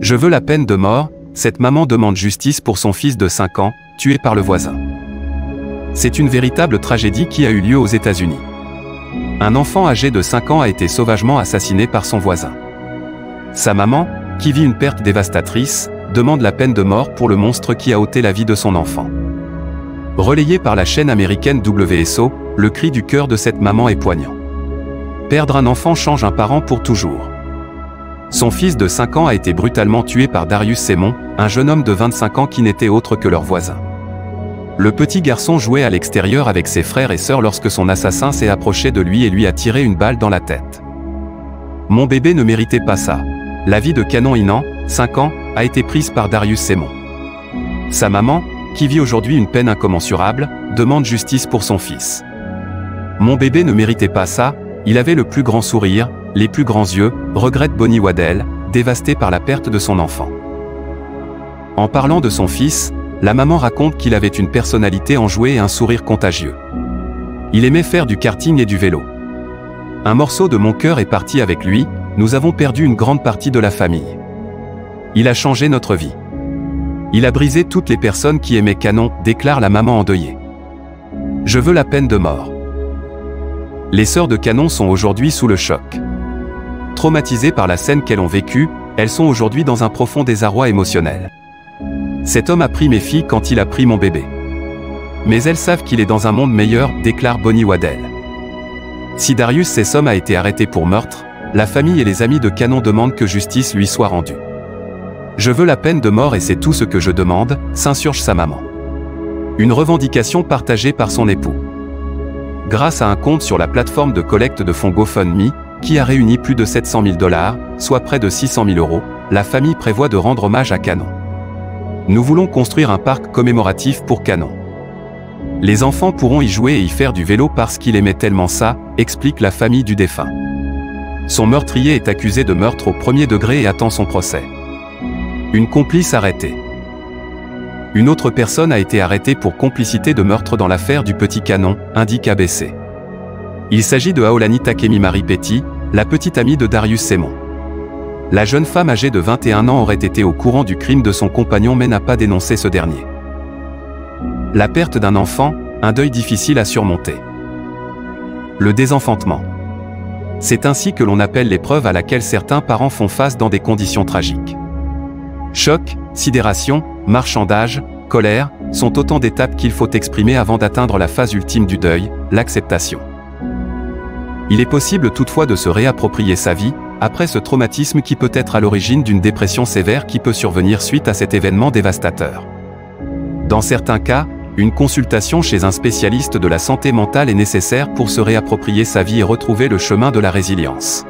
Je veux la peine de mort, cette maman demande justice pour son fils de 5 ans, tué par le voisin. C'est une véritable tragédie qui a eu lieu aux États-Unis. Un enfant âgé de 5 ans a été sauvagement assassiné par son voisin. Sa maman, qui vit une perte dévastatrice, demande la peine de mort pour le monstre qui a ôté la vie de son enfant. Relayé par la chaîne américaine WSO, le cri du cœur de cette maman est poignant. Perdre un enfant change un parent pour toujours. Son fils de 5 ans a été brutalement tué par Darius Semon, un jeune homme de 25 ans qui n'était autre que leur voisin. Le petit garçon jouait à l'extérieur avec ses frères et sœurs lorsque son assassin s'est approché de lui et lui a tiré une balle dans la tête. Mon bébé ne méritait pas ça. La vie de Cannon Inan, 5 ans, a été prise par Darius Semon. Sa maman, qui vit aujourd'hui une peine incommensurable, demande justice pour son fils. Mon bébé ne méritait pas ça, il avait le plus grand sourire, les plus grands yeux, regrette Bonnie Waddell, dévastée par la perte de son enfant. En parlant de son fils, la maman raconte qu'il avait une personnalité enjouée et un sourire contagieux. Il aimait faire du karting et du vélo. Un morceau de mon cœur est parti avec lui, nous avons perdu une grande partie de la famille. Il a changé notre vie. Il a brisé toutes les personnes qui aimaient Cannon, déclare la maman endeuillée. Je veux la peine de mort. Les sœurs de Cannon sont aujourd'hui sous le choc. Traumatisées par la scène qu'elles ont vécue, elles sont aujourd'hui dans un profond désarroi émotionnel. Cet homme a pris mes filles quand il a pris mon bébé. Mais elles savent qu'il est dans un monde meilleur, déclare Bonnie Waddell. Si Darius Sessom a été arrêté pour meurtre, la famille et les amis de Cannon demandent que justice lui soit rendue. Je veux la peine de mort et c'est tout ce que je demande, s'insurge sa maman. Une revendication partagée par son époux. Grâce à un compte sur la plateforme de collecte de fonds GoFundMe, qui a réuni plus de 700 000 $, soit près de 600 000 €, la famille prévoit de rendre hommage à Cannon. Nous voulons construire un parc commémoratif pour Cannon. Les enfants pourront y jouer et y faire du vélo parce qu'il aimait tellement ça, explique la famille du défunt. Son meurtrier est accusé de meurtre au premier degré et attend son procès. Une complice arrêtée. Une autre personne a été arrêtée pour complicité de meurtre dans l'affaire du petit Cannon, indique ABC. Il s'agit de Aolani Takemi Marie Petty, la petite amie de Darius Semon. La jeune femme âgée de 21 ans aurait été au courant du crime de son compagnon mais n'a pas dénoncé ce dernier. La perte d'un enfant, un deuil difficile à surmonter. Le désenfantement. C'est ainsi que l'on appelle l'épreuve à laquelle certains parents font face dans des conditions tragiques. Choc, sidération, marchandage, colère, sont autant d'étapes qu'il faut exprimer avant d'atteindre la phase ultime du deuil, l'acceptation. Il est possible toutefois de se réapproprier sa vie, après ce traumatisme qui peut être à l'origine d'une dépression sévère qui peut survenir suite à cet événement dévastateur. Dans certains cas, une consultation chez un spécialiste de la santé mentale est nécessaire pour se réapproprier sa vie et retrouver le chemin de la résilience.